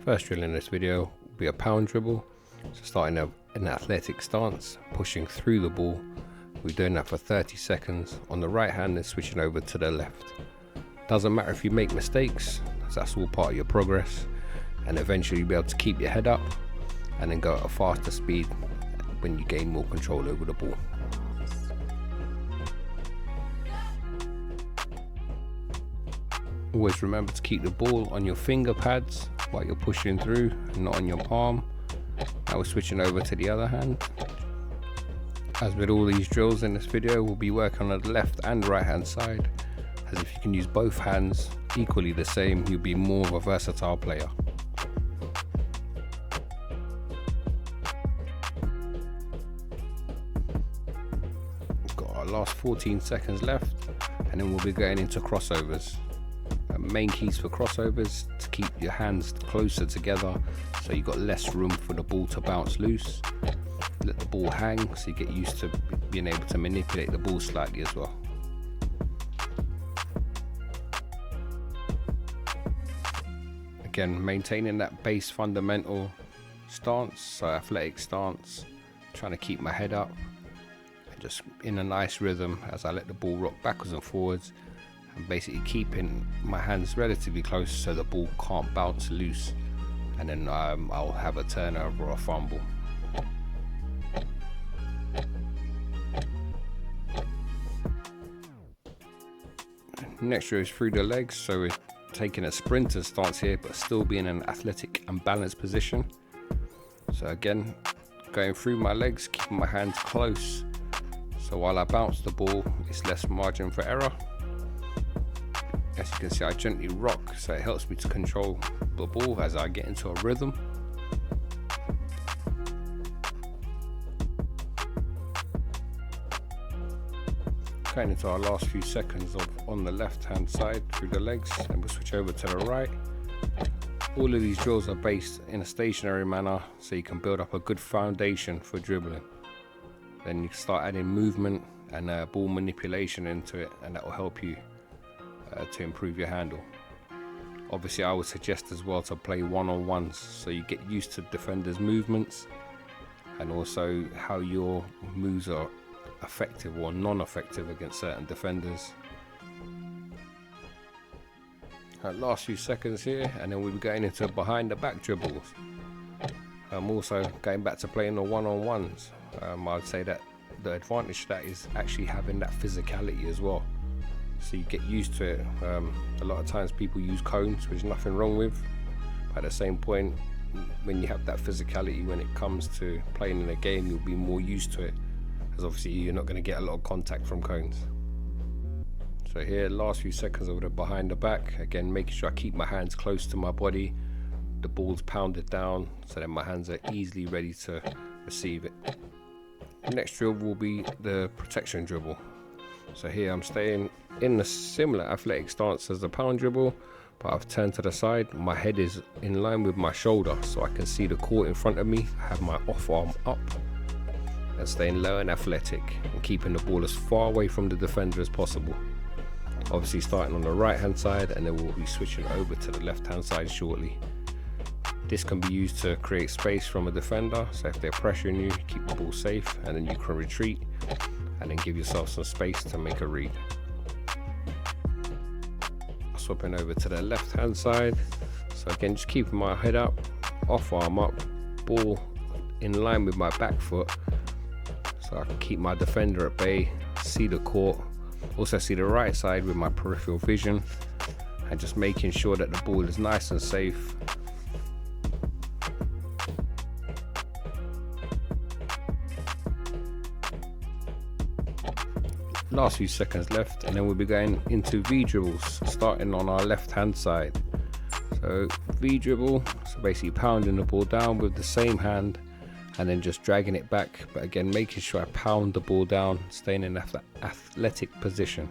First drill in this video will be a pound dribble. So starting an athletic stance, pushing through the ball. We're doing that for 30 seconds on the right hand and switching over to the left. Doesn't matter if you make mistakes, that's all part of your progress, and eventually you'll be able to keep your head up and then go at a faster speed when you gain more control over the ball. Always remember to keep the ball on your finger pads while you're pushing through and not on your palm. Now we're switching over to the other hand. As with all these drills in this video, we'll be working on the left and right hand side, as if you can use both hands equally the same, you'll be more of a versatile player. We've got our last 14 seconds left, and then we'll be going into crossovers. Main keys for crossovers: to keep your hands closer together so you've got less room for the ball to bounce loose. Let the ball hang so you get used to being able to manipulate the ball slightly as well. Again, maintaining that base fundamental stance, so athletic stance, trying to keep my head up and just in a nice rhythm as I let the ball rock backwards and forwards, and basically keeping my hands relatively close so the ball can't bounce loose, and then I'll have a turnover or a fumble. Next drill is through the legs, so we're taking a sprinter stance here but still being in an athletic and balanced position. So again, going through my legs, keeping my hands close, so while I bounce the ball it's less margin for error. As you can see, I gently rock, so it helps me to control the ball as I get into a rhythm. Going into our last few seconds on the left hand side through the legs, and we'll switch over to the right. All of these drills are based in a stationary manner, so you can build up a good foundation for dribbling. Then you can start adding movement and ball manipulation into it, and that will help you to improve your handle. Obviously, I would suggest as well to play one-on-ones, so you get used to defenders' movements and also how your moves are effective or non-effective against certain defenders. Last few seconds here, and then we'll be going into behind the back dribbles. I'm also going back to playing the one-on-ones. I'd say that the advantage to that is actually having that physicality as well, so you get used to it. A lot of times people use cones, which is nothing wrong with, but at the same point, when you have that physicality when it comes to playing in a game, you'll be more used to it, because obviously you're not going to get a lot of contact from cones. So here, last few seconds of the behind the back, again making sure I keep my hands close to my body, the ball's pounded down, so then my hands are easily ready to receive it. The next drill will be the protection dribble. So here I'm staying in a similar athletic stance as the pound dribble, but I've turned to the side. My head is in line with my shoulder, so I can see the court in front of me. I have my off arm up and staying low and athletic and keeping the ball as far away from the defender as possible. Obviously starting on the right hand side, and then we'll be switching over to the left hand side shortly. This can be used to create space from a defender, so if they're pressuring you, keep the ball safe, and then you can retreat and then give yourself some space to make a read. Swapping over to the left hand side, so again just keeping my head up, off arm up, ball in line with my back foot, so I can keep my defender at bay, see the court, also see the right side with my peripheral vision, and just making sure that the ball is nice and safe. Last few seconds left, and then we'll be going into V dribbles, starting on our left hand side. So V dribble, so basically pounding the ball down with the same hand and then just dragging it back, but again making sure I pound the ball down, staying in that athletic position.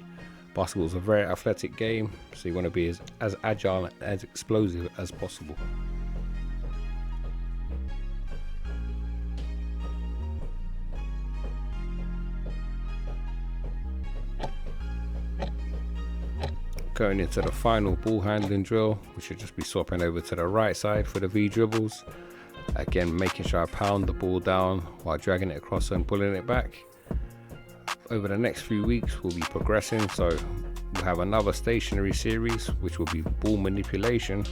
Basketball is a very athletic game, so you want to be as agile and as explosive as possible. going into the final ball handling drill, which should just be swapping over to the right side for the V dribbles. Again, making sure I pound the ball down while dragging it across and pulling it back. Over the next few weeks we'll be progressing, so we'll have another stationary series which will be ball manipulation,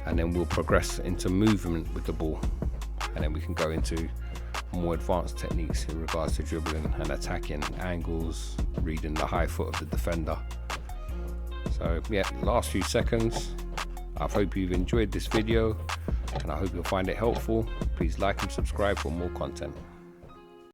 and then we'll progress into movement with the ball, and then we can go into more advanced techniques in regards to dribbling and attacking angles, reading the high foot of the defender. So yeah, last few seconds. I hope you've enjoyed this video and I hope you'll find it helpful. Please like and subscribe for more content.